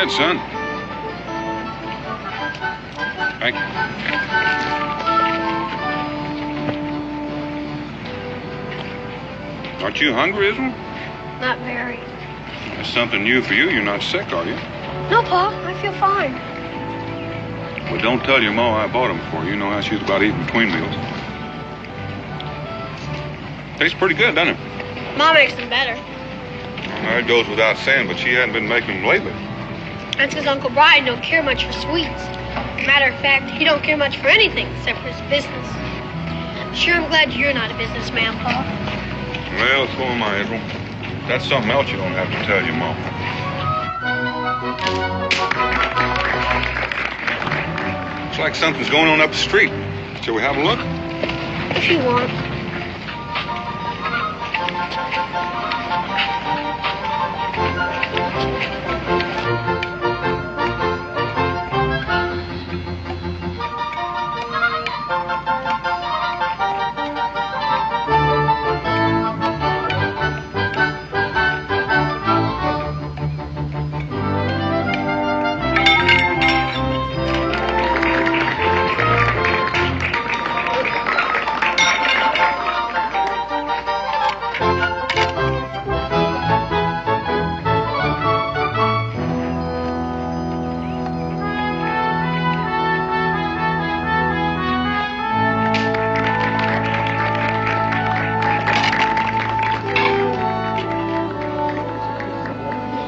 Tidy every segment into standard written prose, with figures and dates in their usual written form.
ahead, son. Thank you. Aren't you hungry, Izzy? Not very. That's something new for you. You're not sick, are you? No, Pa. I feel fine. Well, don't tell your ma I bought them for you. You know how she's about eating between meals. Tastes pretty good, doesn't it? Ma makes them better. Well, it goes without saying, but she hadn't been making them lately. That's because Uncle Brian don't care much for sweets. Matter of fact, he don't care much for anything except for his business. Sure, I'm glad you're not a businessman, Pa. Well, so am I, Israel. That's something else you don't have to tell your mom. Looks like something's going on up the street. Shall we have a look? If you want.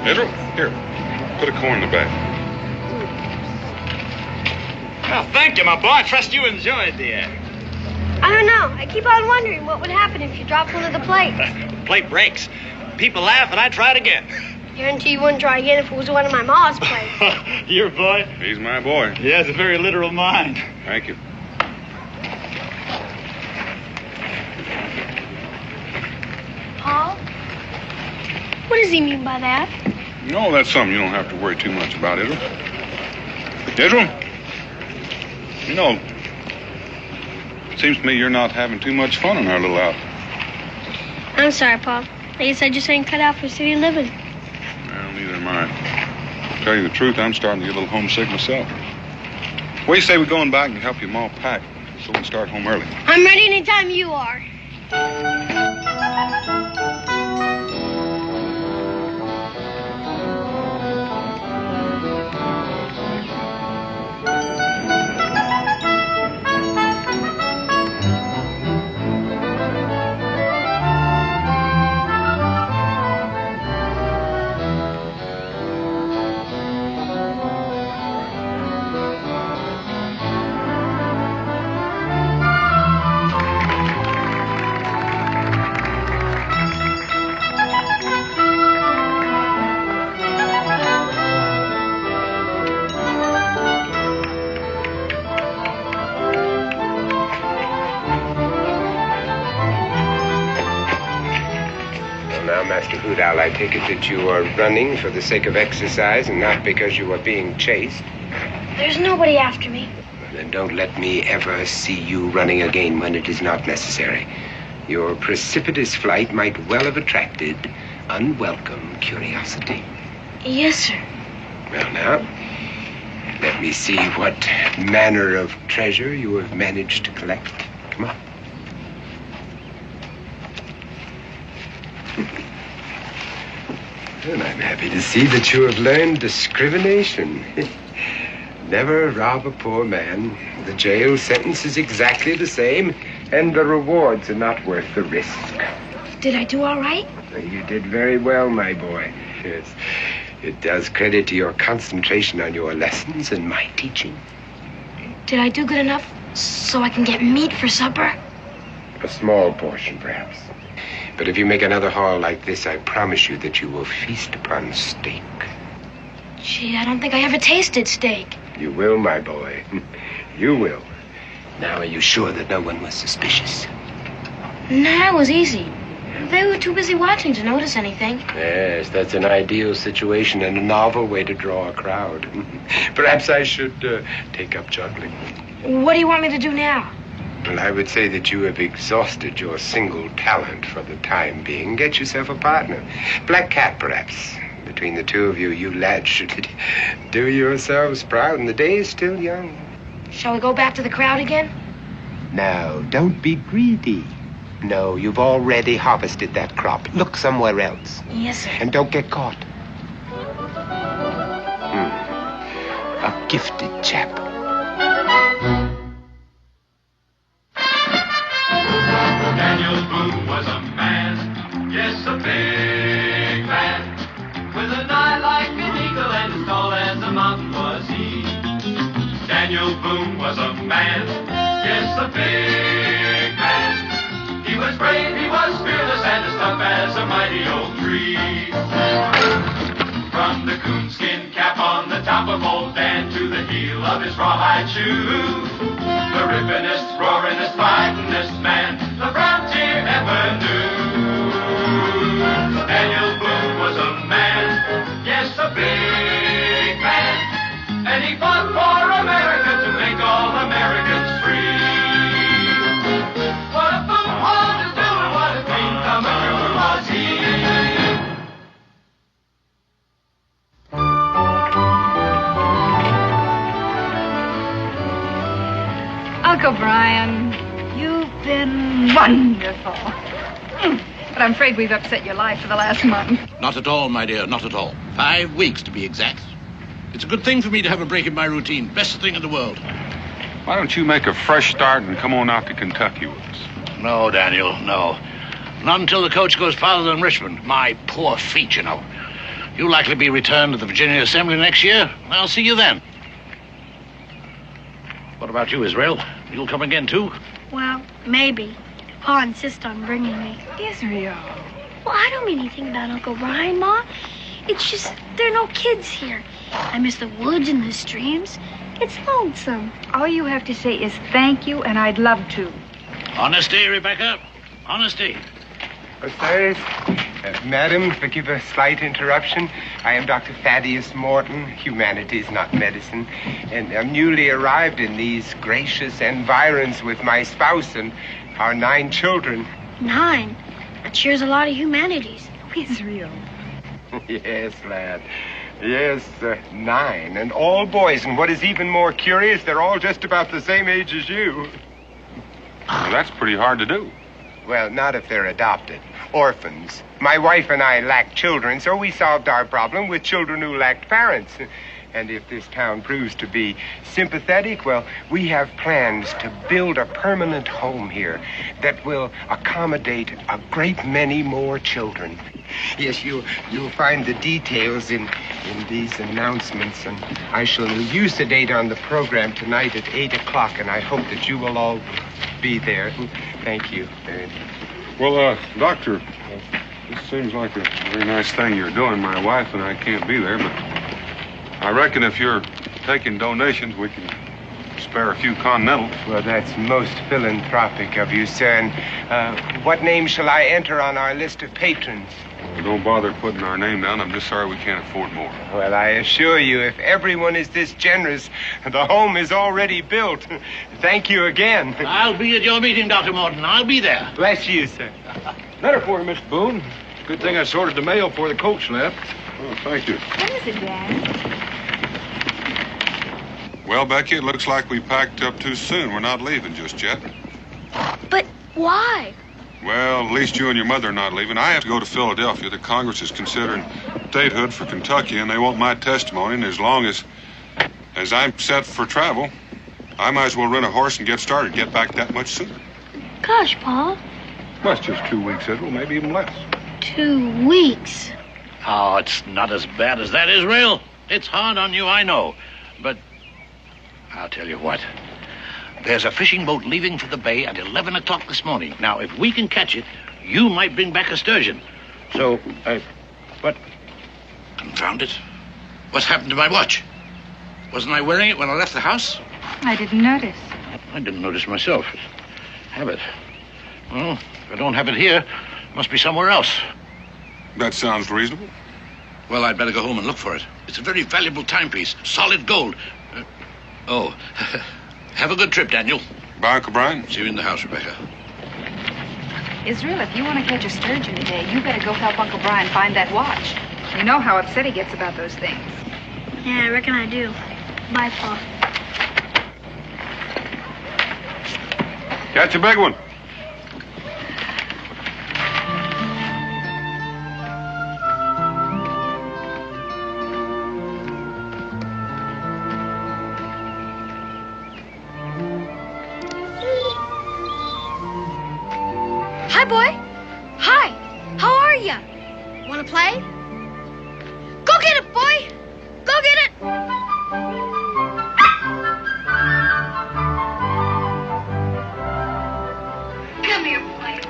Israel, here. Put a corn in the bag. Well, thank you, my boy. I trust you enjoyed the act. I don't know. I keep on wondering what would happen if you dropped one of the plates. The plate breaks. People laugh, and I try it again. Guarantee you wouldn't try again if it was one of my ma's plates. Your boy? He's my boy. He has a very literal mind. Thank you. Paul? What does he mean by that? No, that's something you don't have to worry too much about, Israel. Israel? You know, it seems to me you're not having too much fun in our little outfit. I'm sorry, Paul. I guess I just ain't cut out for city living. Well, neither am I. To tell you the truth, I'm starting to get a little homesick myself. What do you say we go on back and help your mom pack so we can start home early? I'm ready anytime you are. Master Hoot Owl, I take it that you are running for the sake of exercise and not because you are being chased. There's nobody after me. Then don't let me ever see you running again when it is not necessary. Your precipitous flight might well have attracted unwelcome curiosity. Yes, sir. Well, now, let me see what manner of treasure you have managed to collect. Come on. And I'm happy to see that you have learned discrimination. Never rob a poor man. The jail sentence is exactly the same, and the rewards are not worth the risk. Did I do all right? You did very well, my boy. Yes. It does credit to your concentration on your lessons and my teaching. Did I do good enough so I can get meat for supper? A small portion, perhaps. But if you make another haul like this, I promise you that you will feast upon steak. Gee, I don't think I ever tasted steak. You will, my boy. You will. Now, are you sure that no one was suspicious? Nah, it was easy. They were too busy watching to notice anything. Yes, that's an ideal situation and a novel way to draw a crowd. Perhaps I should take up juggling. What do you want me to do now? Well, I would say that you have exhausted your single talent for the time being. Get yourself a partner. Black cat, perhaps. The between the two of you. You lads should do yourselves proud, and the day is still young. Shall we go back to the crowd again? No, don't be greedy. No, you've already harvested that crop. Look somewhere else. Yes, sir. And don't get caught. A gifted chap. Daniel Boone was a man, yes, a big man, with an eye like an eagle and as tall as a mountain was he. Daniel Boone was a man, yes, a big man. He was brave, he was fearless, and as tough as a mighty oak tree. From the coonskin cap on the top of old Dan to the heel of his rawhide shoe, the rippinest, roaringest, fightingest man the frontier ever knew. Daniel Boone was a man, yes, a big man, and he fought for America to make all Americans free. What a Boone was to do and what a dream come true was he. Uncle Brian, you've been wonderful. But I'm afraid we've upset your life for the last month. Not at all, my dear, not at all. 5 weeks, to be exact. It's a good thing for me to have a break in my routine. Best thing in the world. Why don't you make a fresh start and come on out to Kentucky with us? No, Daniel, no. Not until the coach goes farther than Richmond. My poor feet, you know. You'll likely be returned to the Virginia Assembly next year. I'll see you then. What about you, Israel? You'll come again, too? Well, maybe. Pa insists on bringing me. Israel. Well, I don't mean anything about Uncle Brian, Ma. It's just there are no kids here. I miss the woods and the streams. It's lonesome. All you have to say is thank you, and I'd love to. Honesty, Rebecca. Honesty. Sirs, madam, forgive a slight interruption. I am Dr. Thaddeus Morton, humanities, not medicine, and I'm newly arrived in these gracious environs with my spouse and our 9 children. 9? That sure is a lot of humanities. Israel. Yes, lad. Yes, 9, and all boys. And what is even more curious, they're all just about the same age as you. Well, that's pretty hard to do. Well, not if they're adopted. Orphans. My wife and I lacked children, so we solved our problem with children who lacked parents. And if this town proves to be sympathetic, well, we have plans to build a permanent home here that will accommodate a great many more children. Yes, you'll find the details in these announcements, and I shall elucidate on the program tonight at 8 o'clock, and I hope that you will all be there. Thank you. Well, Doctor, this seems like a very nice thing you're doing. My wife and I can't be there, but I reckon if you're taking donations, we can spare a few Continentals. Well, that's most philanthropic of you, sir. And what name shall I enter on our list of patrons? Well, don't bother putting our name down. I'm just sorry we can't afford more. Well, I assure you, if everyone is this generous, the home is already built. Thank you again. I'll be at your meeting, Dr. Morton. I'll be there. Bless you, sir. Letter for you, Mr. Boone. Good thing I sorted the mail before the coach left. Oh, thank you. What is it, Dan? Well, Becky, it looks like we packed up too soon. We're not leaving just yet. But why? Well, at least you and your mother are not leaving. I have to go to Philadelphia. The Congress is considering statehood for Kentucky, and they want my testimony. And as long as I'm set for travel, I might as well rent a horse and get started, get back that much sooner. Gosh, Pa. Well, it's just 2 weeks, Israel, maybe even less. 2 weeks. Oh, it's not as bad as that, Israel. It's hard on you, I know. But I'll tell you what. There's a fishing boat leaving for the bay at 11 o'clock this morning. Now, if we can catch it, you might bring back a sturgeon. So, but, confound it. What's happened to my watch? Wasn't I wearing it when I left the house? I didn't notice. I didn't notice myself. Have it. Well, if I don't have it here, it must be somewhere else. That sounds reasonable. Well, I'd better go home and look for it. It's a very valuable timepiece, solid gold. Have a good trip, Daniel. Bye, Uncle Brian. See you in the house, Rebecca. Israel, if you want to catch a sturgeon today, you better go help Uncle Brian find that watch. You know how upset he gets about those things. Yeah, I reckon I do. Bye, Pa. Catch a big one. Hi, boy. Hi. How are you? Want to play? Go get it, boy. Go get it. Come here, boy.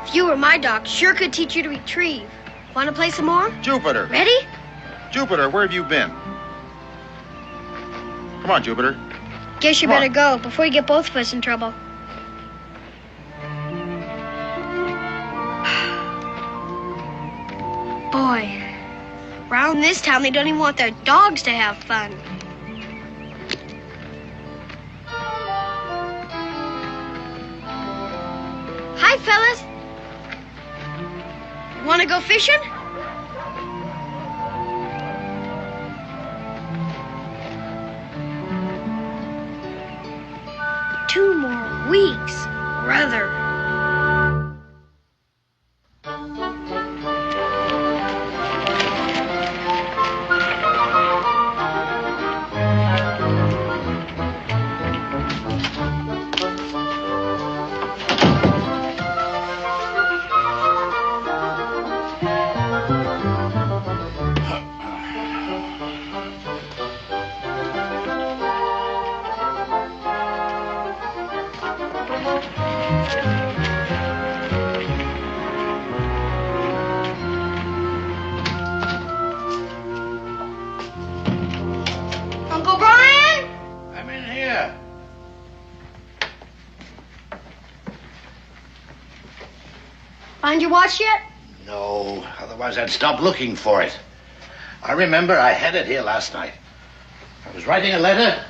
If you were my dog, sure could teach you to retrieve. Want to play some more? Jupiter. Ready? Jupiter, where have you been? Come on, Jupiter. Guess you Come better on. go before you get both of us in trouble. Boy, around this town they don't even want their dogs to have fun. Hi, fellas. Want to go fishing? Two more weeks, brother. Uncle Brian? I'm in here. Find your watch yet? No, otherwise I'd stop looking for it. I remember I had it here last night. I was writing a letter.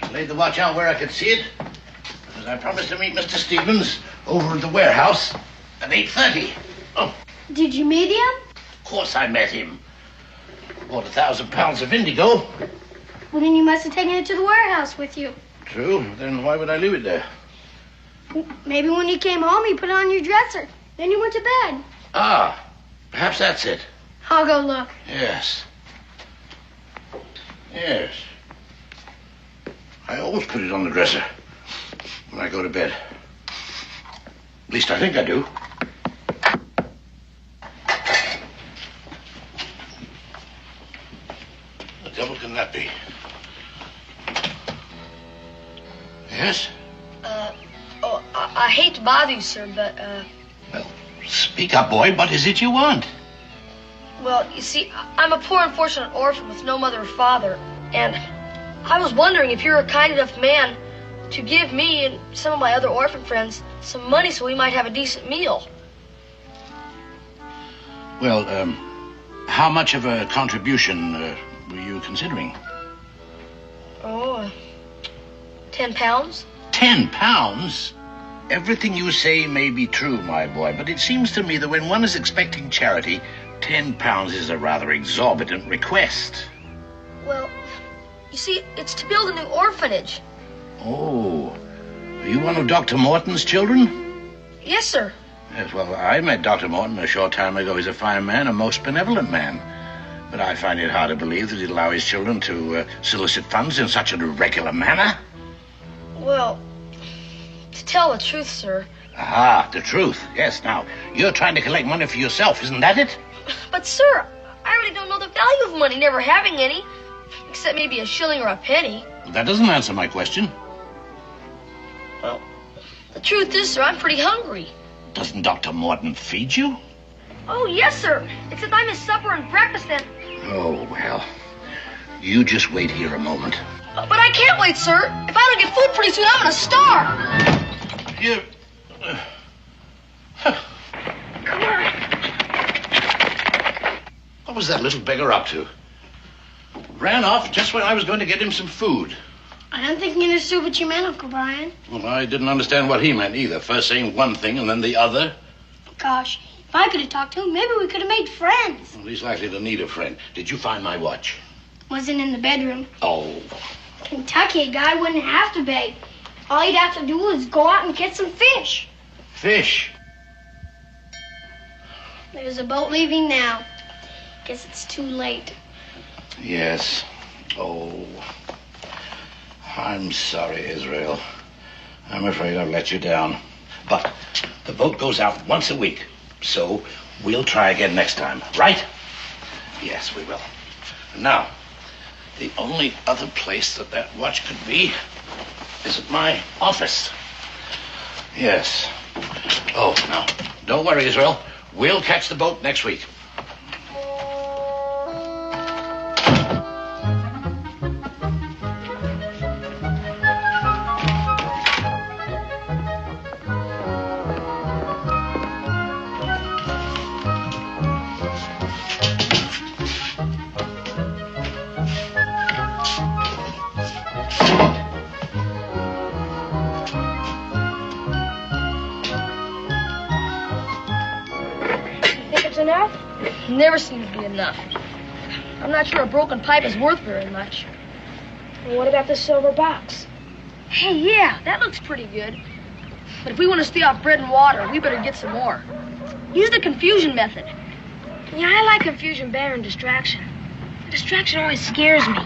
I laid the watch out where I could see it. Because I promised to meet Mr. Stevens over at the warehouse at 8:30. Oh, Did you meet him? of course I met him. Bought 1,000 pounds of indigo. Well, then you must have taken it to the warehouse with you. True. Then why would I leave it there? Maybe when you came home, you put it on your dresser. Then you went to bed. Ah, perhaps that's it. I'll go look. Yes. Yes. I always put it on the dresser when I go to bed. At least I think I do. The devil can that be? Yes? I hate to bother you, sir, but, Well, speak up, boy. What is it you want? well, you see, I'm a poor, unfortunate orphan with no mother or father, and I was wondering if you're a kind enough man to give me and some of my other orphan friends some money so we might have a decent meal. Well, how much of a contribution were you considering? Oh, 10 pounds? 10 pounds? Everything you say may be true, my boy, but it seems to me that when one is expecting charity, 10 pounds is a rather exorbitant request. Well, you see, it's to build a new orphanage. Oh, are you one of Dr. Morton's children? Yes, sir. Yes, well, I met Dr. Morton a short time ago. He's a fine man, a most benevolent man. But I find it hard to believe that he'd allow his children to solicit funds in such an irregular manner. Well, to tell the truth, sir. Aha, the truth. Yes, now, you're trying to collect money for yourself, isn't that it? But, sir, I really don't know the value of money, never having any. Except maybe a shilling or a penny. That doesn't answer my question. Well, the truth is, sir, I'm pretty hungry. Doesn't Dr. Morton feed you? Oh, yes, sir. Except I'm his supper and breakfast and... Oh, well, you just wait here a moment. But I can't wait, sir. If I don't get food pretty soon, I'm going to starve. You... Come on. What was that little beggar up to? Ran off just when I was going to get him some food. I don't think you understood what you meant, Uncle Brian. Well, I didn't understand what he meant either. First saying one thing and then the other. Gosh, If I could have talked to him, maybe we could have made friends. Well, he's likely to need a friend. Did you find my watch? Wasn't in the bedroom. Oh. Kentucky guy wouldn't have to beg. All he'd have to do is go out and get some fish. Fish? There's a boat leaving now. Guess it's too late. Yes. Oh. I'm sorry, Israel. I'm afraid I've let you down. But the boat goes out once a week, so we'll try again next time, right? Yes, we will. Now, the only other place that watch could be is at my office. Yes. Oh, no. Don't worry, Israel. We'll catch the boat next week. Enough? Never seems to be enough. I'm not sure a broken pipe is worth very much. Well, what about the silver box? Hey, yeah, that looks pretty good. But if we want to stay off bread and water, we better get some more. Use the confusion method. Yeah, I like confusion better than distraction. Distraction always scares me.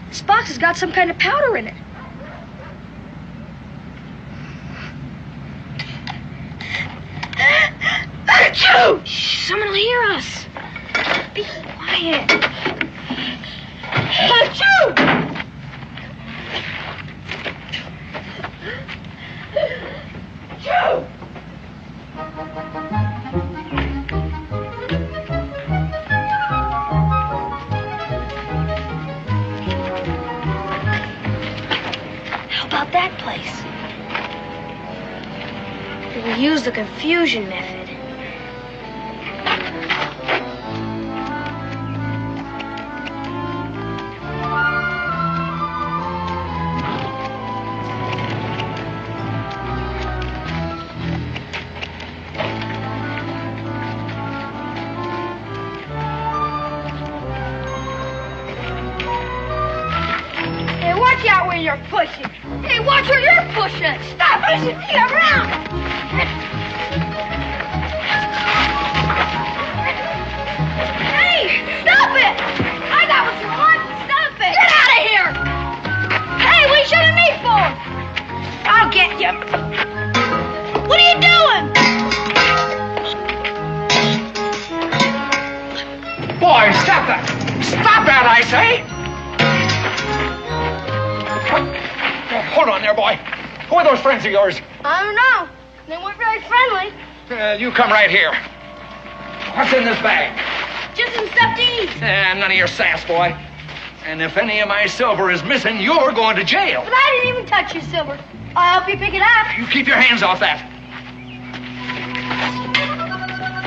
This box has got some kind of powder in it. Achoo! Shh, someone will hear us. Be quiet. Achoo! Achoo! How about that place? We'll use the confusion method. You're pushing. Hey, watch where you're pushing. Stop pushing me around. Hey, stop it. I got what you want. Stop it. Get out of here. Hey, what are you shooting me for? I'll get you. What are you doing? Boy, stop that. Stop that, I say. Hold on there, boy. Who are those friends of yours? I don't know. They weren't very friendly. You come right here. What's in this bag? Just some stuff to eat. None of your sass, boy. And if any of my silver is missing, you're going to jail. But I didn't even touch your silver. I'll help you pick it up. You keep your hands off that.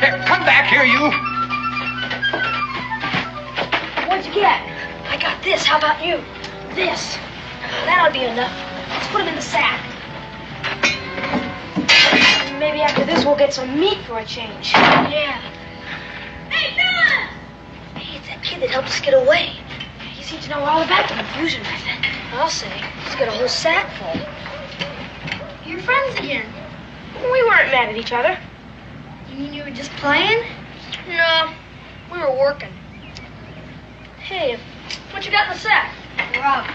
Here, come back here, you. What'd you get? I got this. How about you? This. That'll be enough. Let's put them in the sack. Maybe after this we'll get some meat for a change. Yeah. Hey, Phyllis! Hey, it's that kid that helped us get away. He seems to know all about the confusion method. I'll say. He's got a whole sack full. You're friends again. We weren't mad at each other. You mean you were just playing? No, we were working. Hey, what you got in the sack? Rob.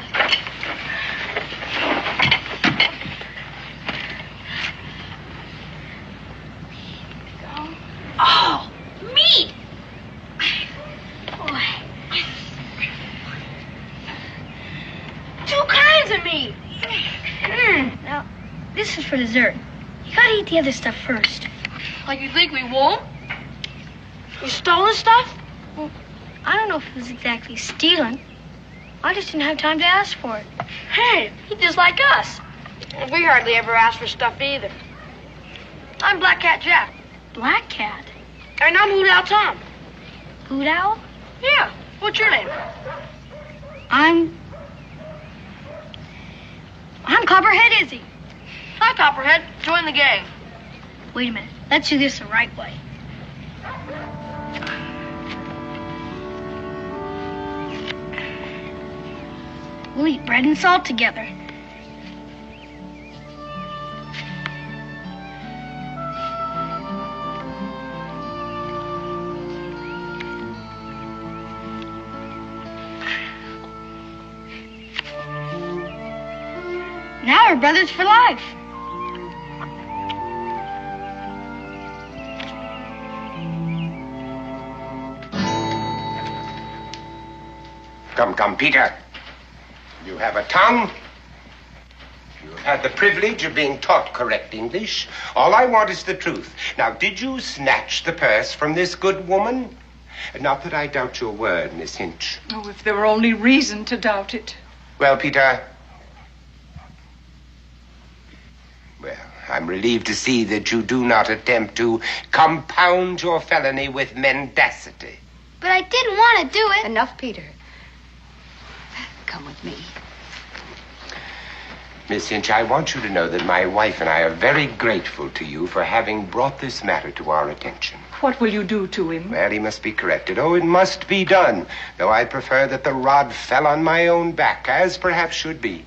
Oh, meat! Boy. 2 kinds of meat. Now, this is for dessert. You gotta eat the other stuff first. Like you think we won't? You stolen stuff? Well, I don't know if it was exactly stealing. I just didn't have time to ask for it. Hey, He's just like us. we hardly ever ask for stuff either. I'm Black Cat Jack. Black Cat? And I'm Hoot Owl Tom. Hoot Owl? Yeah. What's your name? I'm Copperhead Izzy. Hi, Copperhead. Join the gang. Wait a minute. Let's do this the right way. We'll eat bread and salt together. Now we're brothers for life. Come, Peter. You have a tongue. You've had the privilege of being taught correct English. All I want is the truth. Now, did you snatch the purse from this good woman? Not that I doubt your word, Miss Hinch. Oh, if there were only reason to doubt it. Well, Peter. Well, I'm relieved to see that you do not attempt to compound your felony with mendacity. But I didn't want to do it. Enough, Peter. Come with me. Miss Hinch, I want you to know that my wife and I are very grateful to you for having brought this matter to our attention. What will you do to him? Well, he must be corrected. Oh, it must be done. Though I prefer that the rod fell on my own back, as perhaps should be.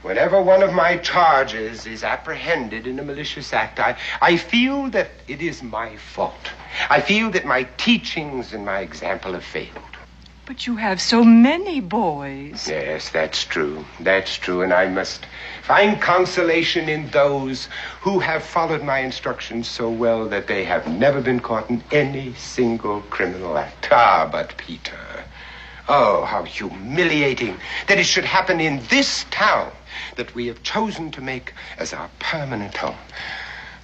Whenever one of my charges is apprehended in a malicious act, I feel that it is my fault. I feel that my teachings and my example have failed. But you have so many boys. Yes, that's true. That's true, and I must find consolation in those who have followed my instructions so well that they have never been caught in any single criminal act. Ah, but Peter, oh, how humiliating that it should happen in this town that we have chosen to make as our permanent home,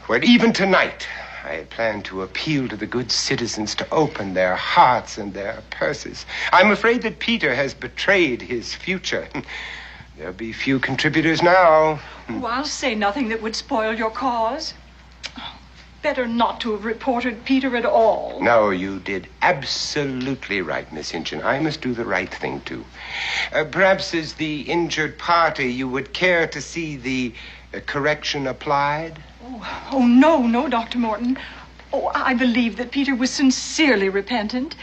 where even tonight I had planned to appeal to the good citizens to open their hearts and their purses. I'm afraid that Peter has betrayed his future. There'll be few contributors now. Oh, I'll say nothing that would spoil your cause. Better not to have reported Peter at all. No, you did absolutely right, Miss Hinch, and I must do the right thing, too. Perhaps as the injured party, you would care to see the correction applied? Oh, no, Dr. Morton. Oh, I believe that Peter was sincerely repentant.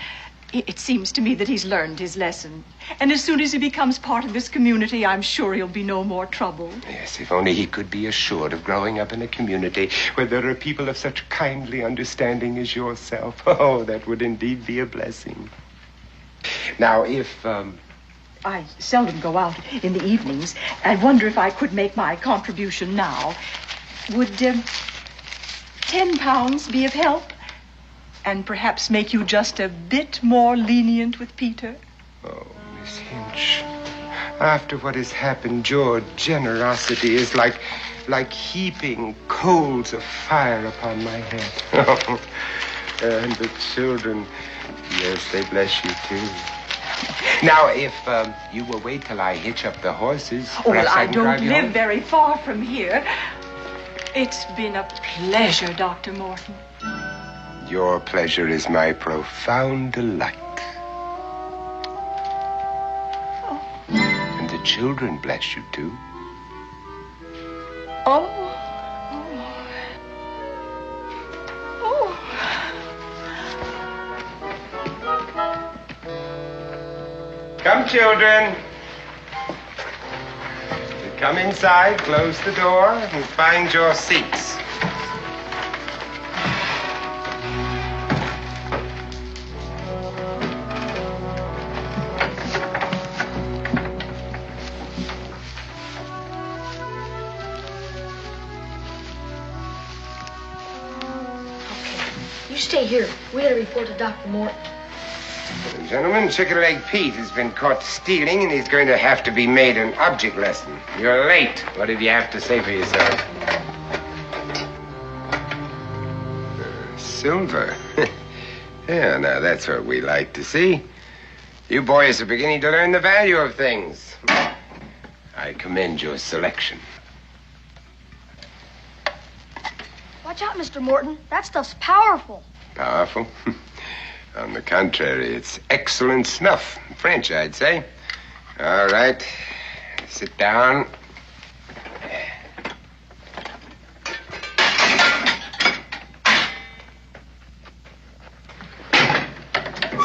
It seems to me that he's learned his lesson. And as soon as he becomes part of this community, I'm sure he'll be no more trouble. Yes, if only he could be assured of growing up in a community where there are people of such kindly understanding as yourself. Oh, that would indeed be a blessing. Now, if, I seldom go out in the evenings. I wonder if I could make my contribution now. Would £10 be of help? And perhaps make you just a bit more lenient with Peter? Oh, Miss Hinch, after what has happened, your generosity is like heaping coals of fire upon my head. Oh, and the children, yes, they bless you too. Now, if you will wait till I hitch up the horses, oh, well, I can don't drive you live home. very far from here. It's been a pleasure, Dr. Morton. Your pleasure is my profound delight. Oh. And the children bless you, too. Oh. Oh. Come, children. Come inside, close the door, and find your seats. You stay here. We gotta report to Dr. Morton. Gentlemen, Chicken Leg Pete has been caught stealing, and he's going to have to be made an object lesson. You're late. What did you have to say for yourself? Silver. Yeah, now that's what we like to see. You boys are beginning to learn the value of things. I commend your selection. Watch out, Mr. Morton. That stuff's powerful. Powerful? On the contrary, it's excellent snuff. French, I'd say. All right. Sit down.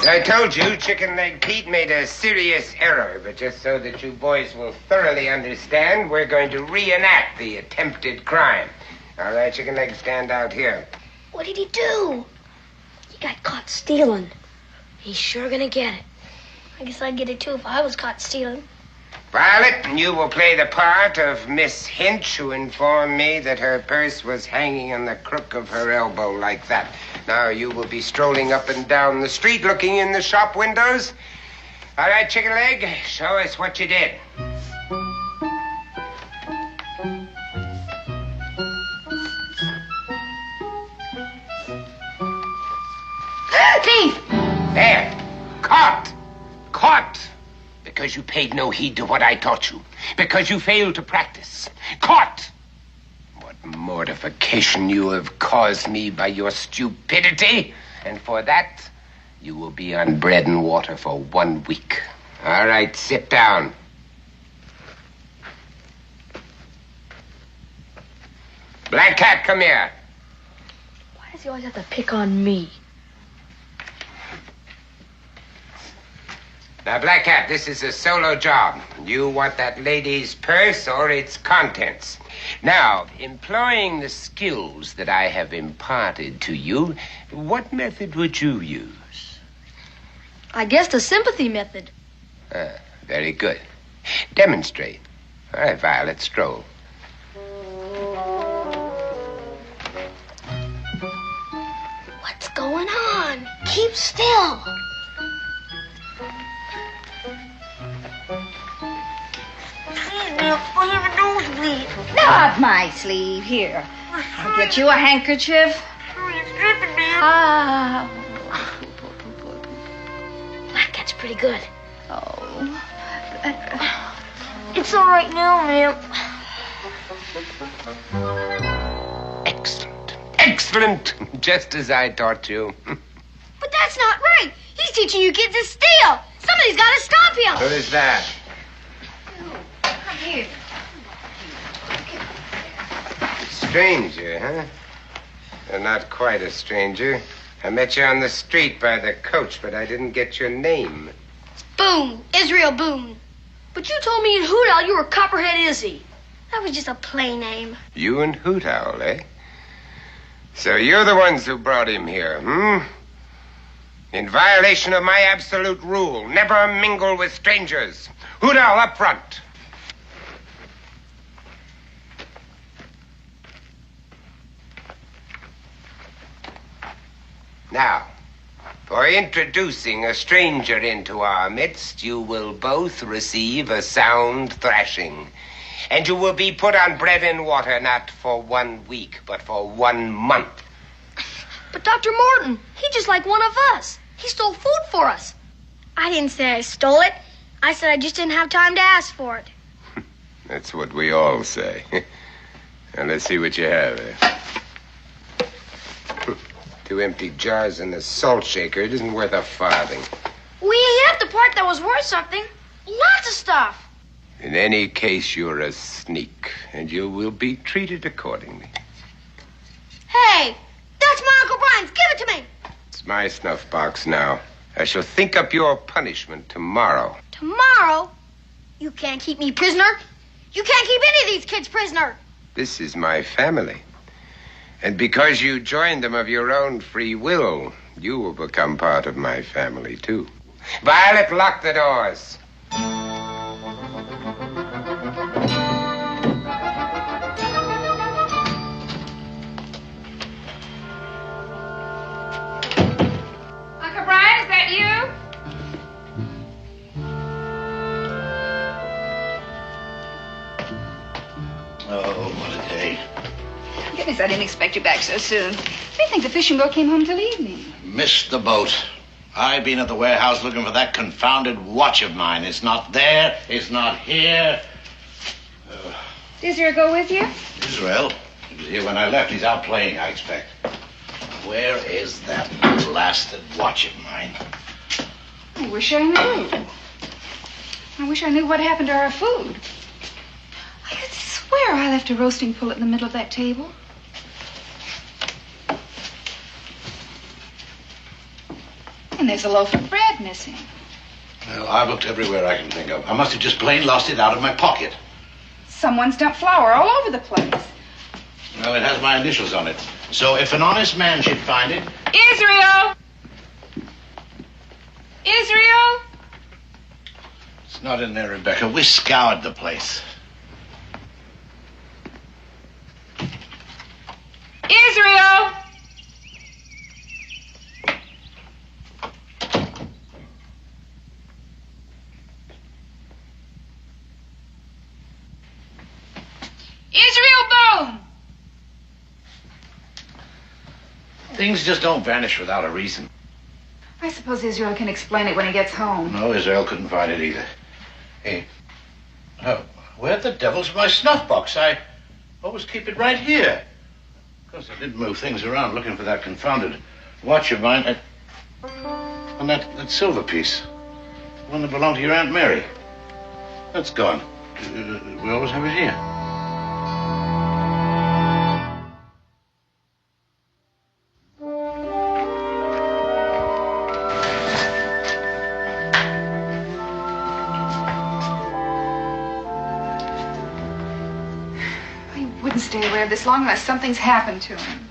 I told you, Chicken Leg Pete made a serious error, but just so that you boys will thoroughly understand, we're going to reenact the attempted crime. All right, Chicken Leg, stand out here. What did he do? He got caught stealing. He's sure gonna get it. I guess I'd get it too if I was caught stealing. Violet, you will play the part of Miss Hinch, who informed me that her purse was hanging on the crook of her elbow like that. Now you will be strolling up and down the street looking in the shop windows. All right, Chicken Leg, show us what you did. Thief! There. Caught. Caught. Because you paid no heed to what I taught you. Because you failed to practice. Caught. What mortification you have caused me by your stupidity. And for that, you will be on bread and water for 1 week. All right, sit down. Black Cat, come here. Why does he always have to pick on me? Now, Black Cat, this is a solo job. You want that lady's purse or its contents. Now, employing the skills that I have imparted to you, what method would you use? I guess the sympathy method. Very good. Demonstrate. All right, Violet, stroll. What's going on? Keep still. I have a nosebleed. Not my sleeve. Here. I'll get you a handkerchief. Ah. Black Cat's pretty good. Oh. It's all right now, ma'am. Excellent. Excellent. Just as I taught you. But that's not right. He's teaching you kids to steal. Somebody's got to stop him. What is that? Come here. Stranger, huh? Well, not quite a stranger. I met you on the street by the coach, but I didn't get your name. Boone. Israel Boone. But you told me in Hoot Owl you were Copperhead Izzy. That was just a play name. You and Hoot Owl, eh? So you're the ones who brought him here, In violation of my absolute rule, never mingle with strangers. Hoot Owl up front. Now, for introducing a stranger into our midst, you will both receive a sound thrashing. And you will be put on bread and water not for 1 week, but for 1 month. But Dr. Morton, he's just like one of us. He stole food for us. I didn't say I stole it. I said I just didn't have time to ask for it. That's what we all say. Now, let's see what you have there. 2 empty jars and a salt shaker. It isn't worth a farthing. We have the part that was worth something. Lots of stuff. In any case, you're a sneak, and you will be treated accordingly. Hey, that's my Uncle Brian's. Give it to me. It's my snuff box now. I shall think up your punishment tomorrow. Tomorrow? You can't keep me prisoner. You can't keep any of these kids prisoner. This is my family. And because you joined them of your own free will, you will become part of my family, too. Violet, lock the doors. Uncle Brian, is that you? Oh, what a day. Goodness, I didn't expect you back so soon. I think the fishing boat came home till evening. Missed the boat. I've been at the warehouse looking for that confounded watch of mine. It's not there. It's not here. Did Israel go with you? Israel? He was here when I left. He's out playing, I expect. Where is that blasted watch of mine? I wish I knew. I wish I knew what happened to our food. I could swear I left a roasting pullet in the middle of that table. And there's a loaf of bread missing. Well, I've looked everywhere I can think of. I must have just plain lost it out of my pocket. Someone's dumped flour all over the place. Well, it has my initials on it. So if an honest man should find it... Israel! Israel? It's not in there, Rebecca. We scoured the place. Israel! Israel Boone! Things just don't vanish without a reason. I suppose Israel can explain it when he gets home. No, Israel couldn't find it either. Hey, where the devil's my snuff box? I always keep it right here. Of course, I did move things around looking for that confounded watch of mine. And that silver piece. The one that belonged to your Aunt Mary. That's gone. We always have it here. Stay away of this long unless something's happened to him.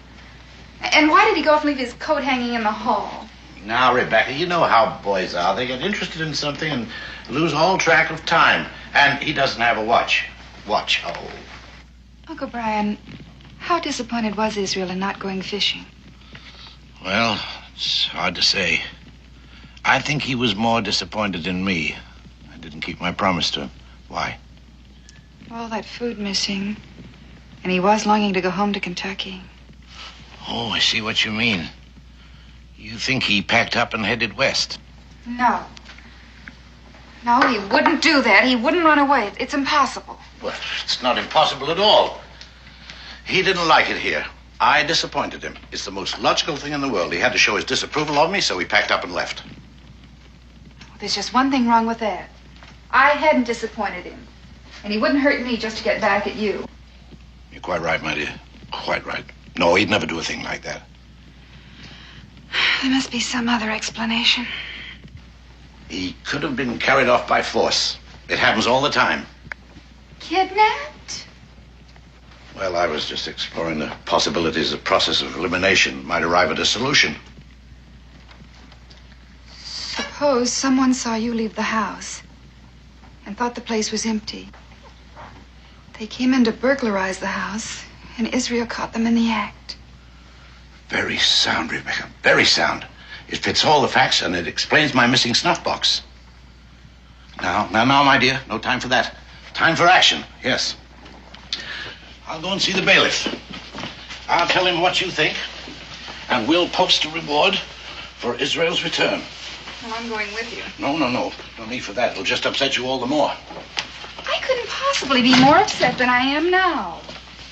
And why did he go off and leave his coat hanging in the hall? Now, Rebecca, you know how boys are. They get interested in something and lose all track of time. And he doesn't have a watch. Watch, oh. Uncle Brian, how disappointed was Israel in not going fishing? Well, it's hard to say. I think he was more disappointed in me. I didn't keep my promise to him. Why? All that food missing. And he was longing to go home to Kentucky. Oh, I see what you mean. You think he packed up and headed west? No. No, he wouldn't do that. He wouldn't run away. It's impossible. Well, it's not impossible at all. He didn't like it here. I disappointed him. It's the most logical thing in the world. He had to show his disapproval of me, so he packed up and left. Well, there's just one thing wrong with that. I hadn't disappointed him. And he wouldn't hurt me just to get back at you. You're quite right, my dear. Quite right. No, he'd never do a thing like that. There must be some other explanation. He could have been carried off by force. It happens all the time. Kidnapped? Well, I was just exploring the possibilities the process of elimination might arrive at a solution. Suppose someone saw you leave the house and thought the place was empty. They came in to burglarize the house, and Israel caught them in the act. Very sound, Rebecca. Very sound. It fits all the facts, and it explains my missing snuff box. Now, my dear, no time for that. Time for action, yes. I'll go and see the bailiff. I'll tell him what you think, and we'll post a reward for Israel's return. Well, I'm going with you. No. No need for that. It'll just upset you all the more. I couldn't possibly be more upset than I am now.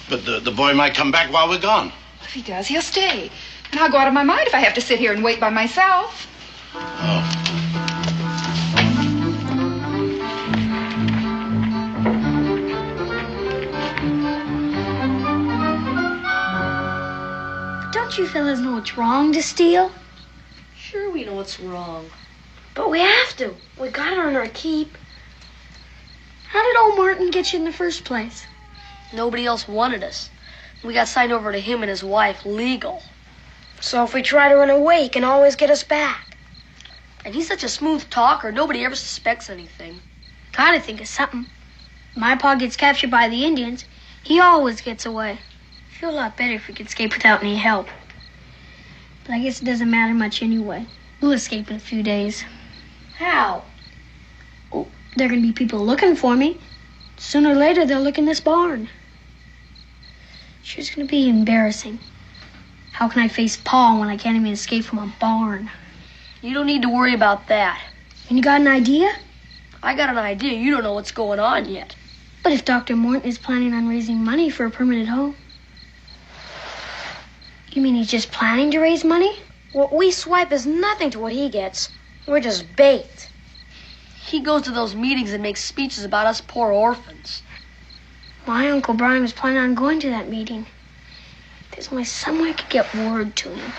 But the boy might come back while we're gone. If he does, he'll stay. And I'll go out of my mind if I have to sit here and wait by myself. Oh. Don't you fellas know it's wrong to steal? Sure we know it's wrong. But we have to. We gotta earn our keep. How did old Martin get you in the first place? Nobody else wanted us. We got signed over to him and his wife legal. So if we try to run away, he can always get us back. And he's such a smooth talker, nobody ever suspects anything. Gotta think of something. My pa gets captured by the Indians. He always gets away. Feel a lot better if we could escape without any help. But I guess it doesn't matter much anyway. We'll escape in a few days. How? Oh, there are going to be people looking for me. Sooner or later, they'll look in this barn. Sure, it's going to be embarrassing. How can I face Pa when I can't even escape from a barn? You don't need to worry about that. And you got an idea? I got an idea. You don't know what's going on yet. But if Dr. Morton is planning on raising money for a permanent home... You mean he's just planning to raise money? What we swipe is nothing to what he gets. We're just bait. He goes to those meetings and makes speeches about us poor orphans. My Uncle Brian was planning on going to that meeting. There's only some way I could get word to him.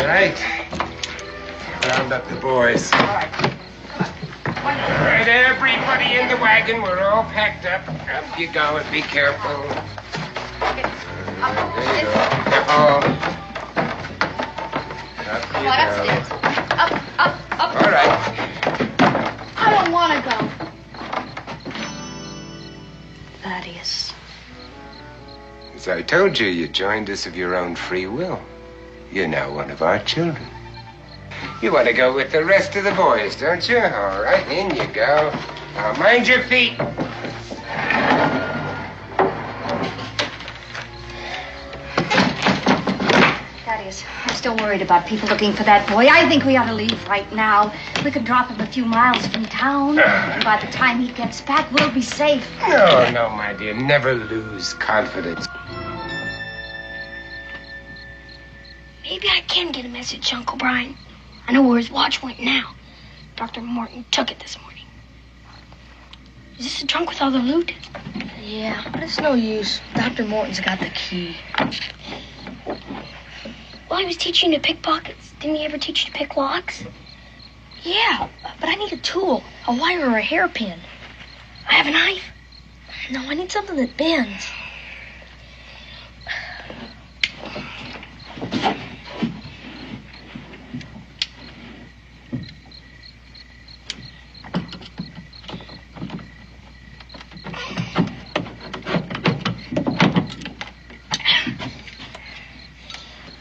right. Round up the boys. All right, everybody in the wagon. We're all packed up. Up you go and be careful. There you go. Careful. Up you go. Upstairs. Up. All right. I don't want to go. Thaddeus. As I told you, you joined us of your own free will. You're now one of our children. You want to go with the rest of the boys, don't you? All right, in you go. Now, mind your feet. Thaddeus, I'm still worried about people looking for that boy. I think we ought to leave right now. We could drop him a few miles from town. And by the time he gets back, we'll be safe. No, my dear. Never lose confidence. Maybe I can get a message to Uncle Brian. I know where his watch went now. Dr. Morton took it this morning. Is this the trunk with all the loot? Yeah, but it's no use. Dr. Morton's got the key. Well, he was teaching you to pick pockets. Didn't he ever teach you to pick locks? Yeah, but I need a tool, a wire or a hairpin. I have a knife. No, I need something that bends.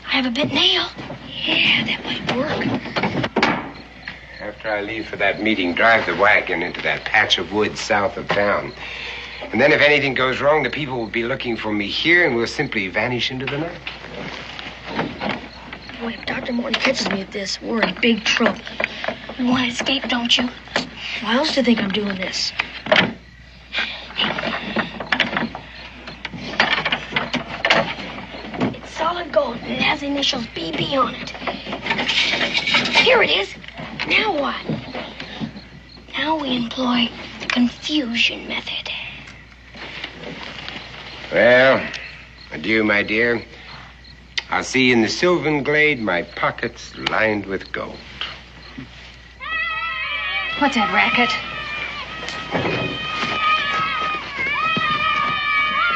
I have a bent nail. Yeah, that might work. After I leave for that meeting, drive the wagon into that patch of woods south of town. And then if anything goes wrong, the people will be looking for me here, and we'll simply vanish into the night. Boy, if Dr. Morton catches me at this, we're in big trouble. You want to escape, don't you? Why else do you think I'm doing this? It's solid gold, and it has the initials BB on it. Here it is. Now what? Now we employ the confusion method. Well, adieu, my dear. I'll see you in the sylvan glade, my pockets lined with gold. What's that racket?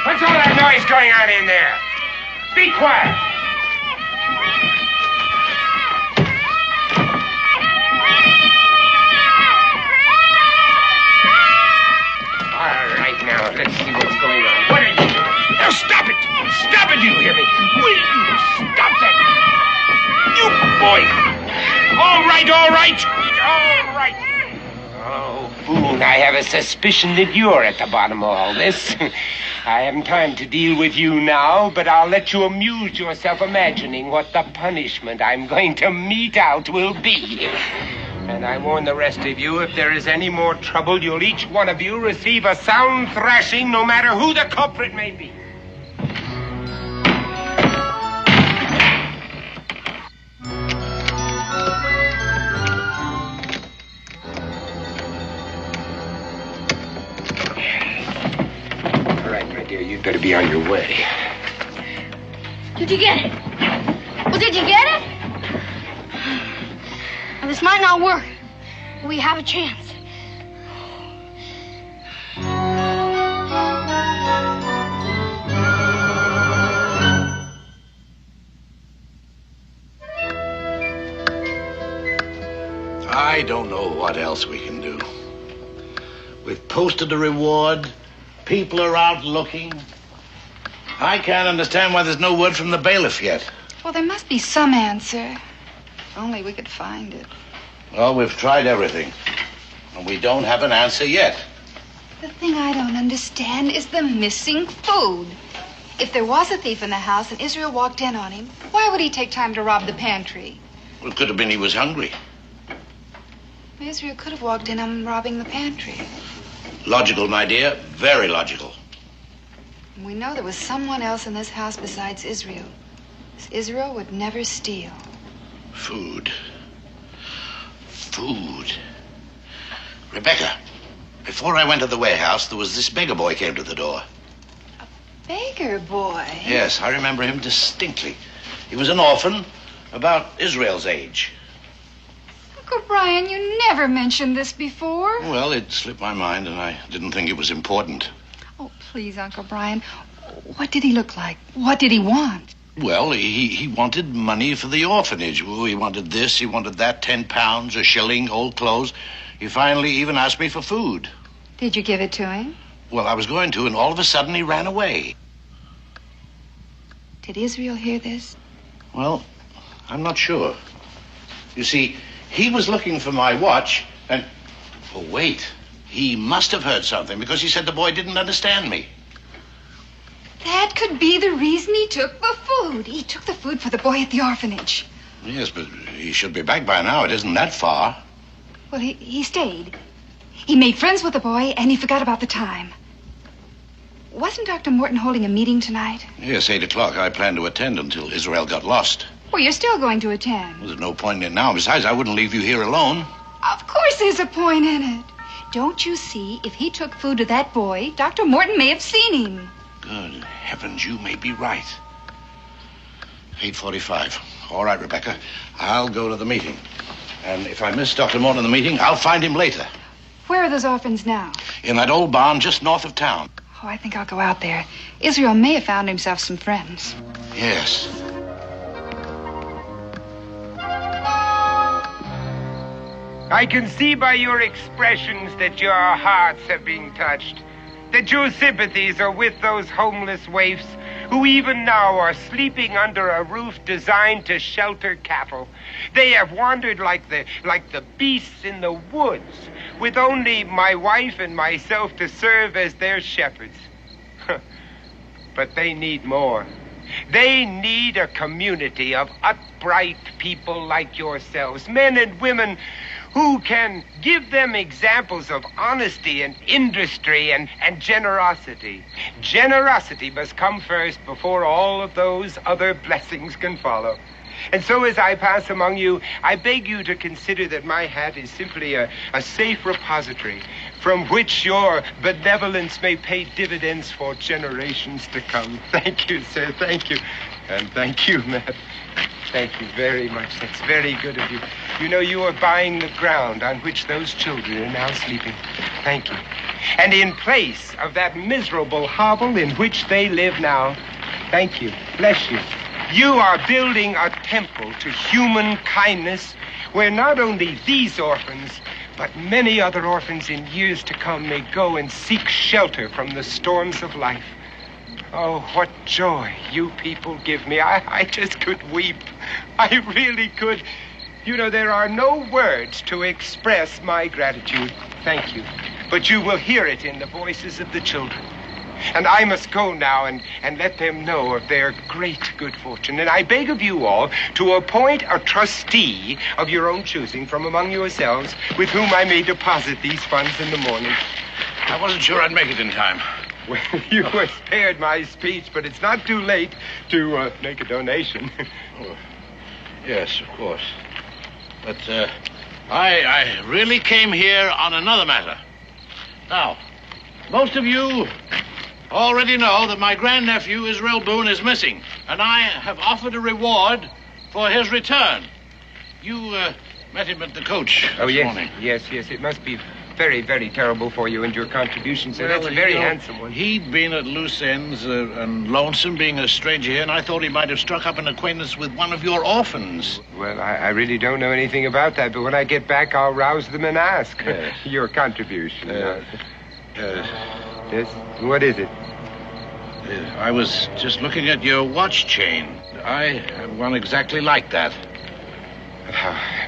What's all that noise going on in there? Be quiet. All right, now, let's see what's going on. What are you doing? Now, stop it! Stop it, you hear me? Will you stop that? You boy! All right, all right! All right! Oh, Boone, I have a suspicion that you're at the bottom of all this. I haven't time to deal with you now, but I'll let you amuse yourself imagining what the punishment I'm going to mete out will be. And I warn the rest of you, if there is any more trouble, you'll each one of you receive a sound thrashing, no matter who the culprit may be. All right, my dear, you'd better be on your way. Did you get it? Well, did you get it? Now, this might not work. We have a chance. I don't know what else we can do. We've posted a reward. People are out looking. I can't understand why there's no word from the bailiff yet. Well, there must be some answer. If only we could find it. Well, we've tried everything, and we don't have an answer yet. The thing I don't understand is the missing food. If there was a thief in the house and Israel walked in on him, why would he take time to rob the pantry? Well, it could have been he was hungry. Israel could have walked in on him robbing the pantry. Logical, my dear. Very logical. And we know there was someone else in this house besides Israel. Israel would never steal. Food. Food. Rebecca, before I went to the warehouse, there was this beggar boy came to the door. Beggar boy? Yes, I remember him distinctly. He was an orphan, About Israel's age. Uncle Brian, you never mentioned this before. Well, it slipped my mind, and I didn't think it was important. Oh, please, Uncle Brian. What did he look like? What did he want? Well, he wanted money for the orphanage. Oh, he wanted this, he wanted that, 10 pounds, a shilling, old clothes. He finally even asked me for food. Did you give it to him? Well, I was going to, and all of a sudden he ran away. Did Israel hear this? Well, I'm not sure. You see, he was looking for my watch, and... Oh, wait. He must have heard something, because he said the boy didn't understand me. That could be the reason he took the food. He took the food for the boy at the orphanage. Yes, but he should be back by now. It isn't that far. Well, he stayed. He made friends with the boy, and he forgot about the time. Wasn't Dr. Morton holding a meeting tonight? Yes, 8 o'clock. I planned to attend until Israel got lost. Well, you're still going to attend. Well, there's no point in it now. Besides, I wouldn't leave you here alone. Of course there's a point in it. Don't you see, if he took food to that boy, Dr. Morton may have seen him. Good heavens, you may be right. 8:45. All right, Rebecca. I'll go to the meeting. And if I miss Dr. Morton in the meeting, I'll find him later. Where are those orphans now? In that old barn just north of town. Oh, I think I'll go out there. Israel may have found himself some friends. Yes. I can see by your expressions that your hearts have been touched, that your sympathies are with those homeless waifs who even now are sleeping under a roof designed to shelter cattle. They have wandered like the beasts in the woods, with only my wife and myself to serve as their shepherds. But they need more. They need a community of upright people like yourselves, men and women who can give them examples of honesty and industry and generosity. Generosity must come first before all of those other blessings can follow. And so as I pass among you, I beg you to consider that my hat is simply a safe repository from which your benevolence may pay dividends for generations to come. Thank you, sir. Thank you. And thank you, Matt. Thank you very much. That's very good of you. You know, you are buying the ground on which those children are now sleeping. Thank you. And in place of that miserable hovel in which they live now, thank you. Bless you. You are building a temple to human kindness where not only these orphans, but many other orphans in years to come may go and seek shelter from the storms of life. Oh, what joy you people give me. I just could weep. I really could. You know, there are no words to express my gratitude. Thank you. But you will hear it in the voices of the children. And I must go now and let them know of their great good fortune. And I beg of you all to appoint a trustee of your own choosing from among yourselves with whom I may deposit these funds in the morning. I wasn't sure I'd make it in time. Well, you were spared my speech, but it's not too late to make a donation. Oh, yes, of course. But I really came here on another matter. Now, most of you already know that my grandnephew, Israel Boone, is missing, and I have offered a reward for his return. You met him at the coach this morning. Yes. It must be very, very terrible for you and your contribution, sir. That's a very handsome one. He'd been at loose ends and lonesome, being a stranger here, and I thought he might have struck up an acquaintance with one of your orphans. Well, I really don't know anything about that, but when I get back, I'll rouse them and ask. Yes. Your contribution. Yes? What is it? I was just looking at your watch chain. I have one exactly like that.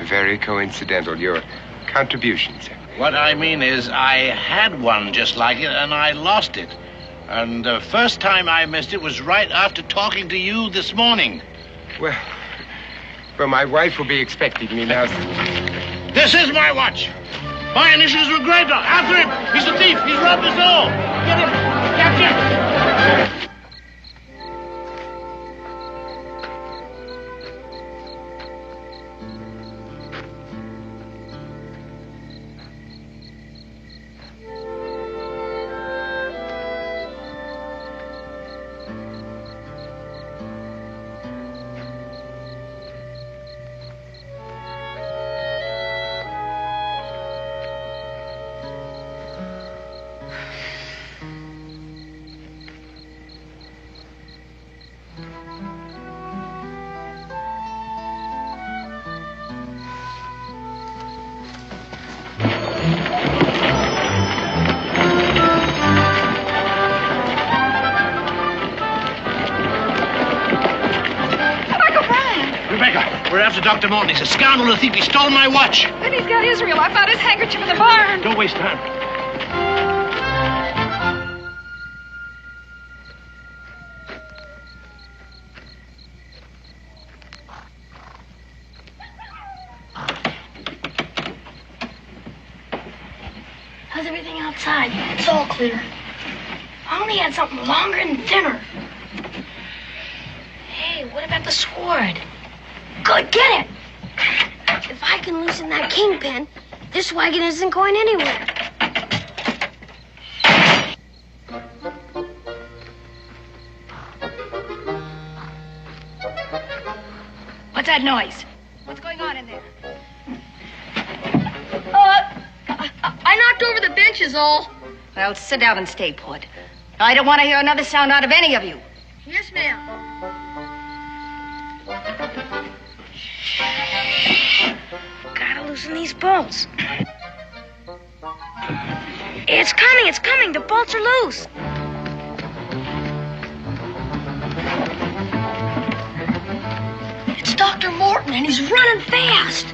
Very coincidental. Your contribution, sir. What I mean is, I had one just like it, and I lost it. And the first time I missed it was right after talking to you this morning. Well, my wife will be expecting me now. This is my watch. My initials were engraved on. After him! He's a thief! He's robbed us all! Get him! Catch him! Rebecca. We're after Dr. Morton. He's a scoundrel, a thief. He stole my watch. Then he's got Israel. I found his handkerchief in the barn. Don't waste time. How's everything outside? It's all clear. I only had something longer and thinner. Hey, what about the sword? Good, get it! If I can loosen that kingpin, this wagon isn't going anywhere. What's that noise? What's going on in there? I knocked over the benches all. Well, sit down and stay put. I don't want to hear another sound out of any of you. Yes, ma'am. Gotta loosen these bolts. It's coming. The bolts are loose. It's Dr. Morton, and he's running fast.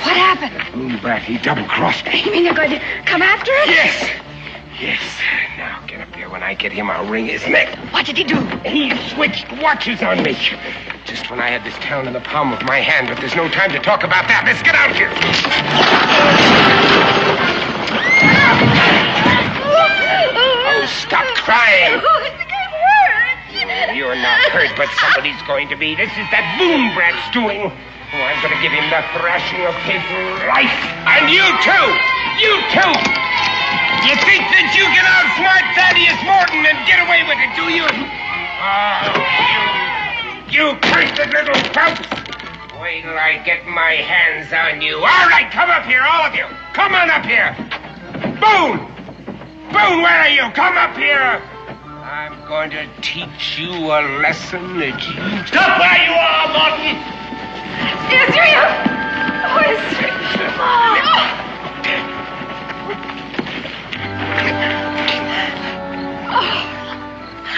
What happened? Boone brat, he double-crossed me. You mean they're going to come after us? Yes. Yes. Now, get up there. When I get him, I'll wring his neck. What did he do? He switched watches on me. Just when I had this town in the palm of my hand, but there's no time to talk about that. Let's get out here. Oh, stop crying. You're not hurt, but somebody's going to be. This is that Boone brat's doing. Oh, I'm going to give him the thrashing of his life. And you, too. You, too. You think that you can outsmart Thaddeus Morton and get away with it, do you? Oh, you cursed little pumps. Wait till I get my hands on you. All right, come up here, all of you. Come on up here. Boone! Boone, where are you? Come up here. I'm going to teach you a lesson that you... Stop where you are, Morton! Israel! Oh, Israel! Oh.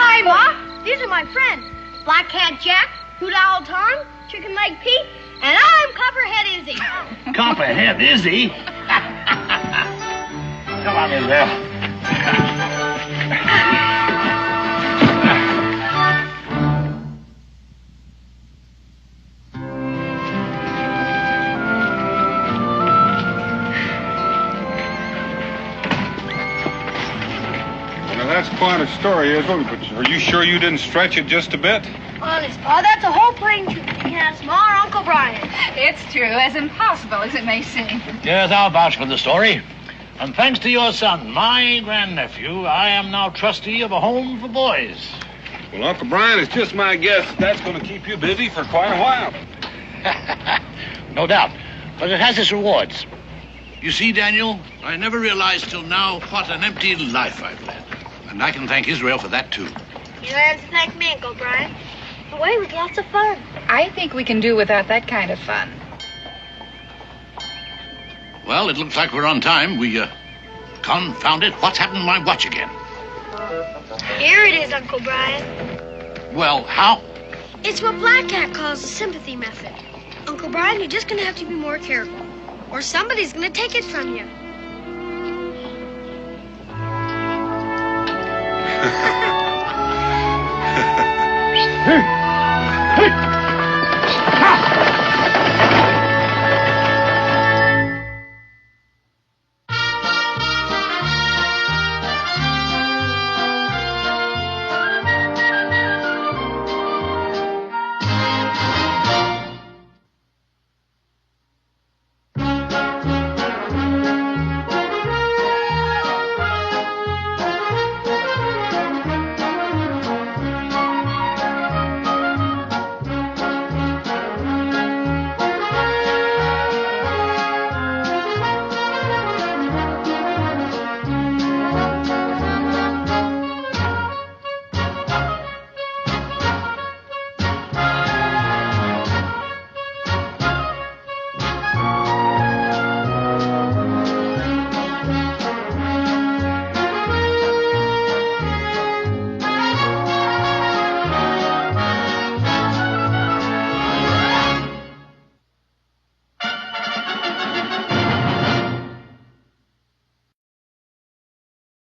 Hi, Ma. These are my friends. Black Cat Jack, Hoot Owl Tom, Chicken Leg Pete, and I'm Copperhead Izzy. Copperhead Izzy? Come on, Israel. That's quite a story, Israel, but are you sure you didn't stretch it just a bit? Honest, Pa, that's a whole plain truth. You can ask Ma or Uncle Brian. It's true, as impossible as it may seem. Yes, I'll vouch for the story. And thanks to your son, my grandnephew, I am now trustee of a home for boys. Well, Uncle Brian, it's just my guess that's going to keep you busy for quite a while. No doubt. But it has its rewards. You see, Daniel, I never realized till now what an empty life I've led. And I can thank Israel for that, too. You don't have to thank me, Uncle Brian. The way was lots of fun. I think we can do without that kind of fun. Well, it looks like we're on time. Confound it, what's happened to my watch again? Here it is, Uncle Brian. Well, how? It's what Black Cat calls the sympathy method. Uncle Brian, you're just going to have to be more careful, or somebody's going to take it from you. Hey!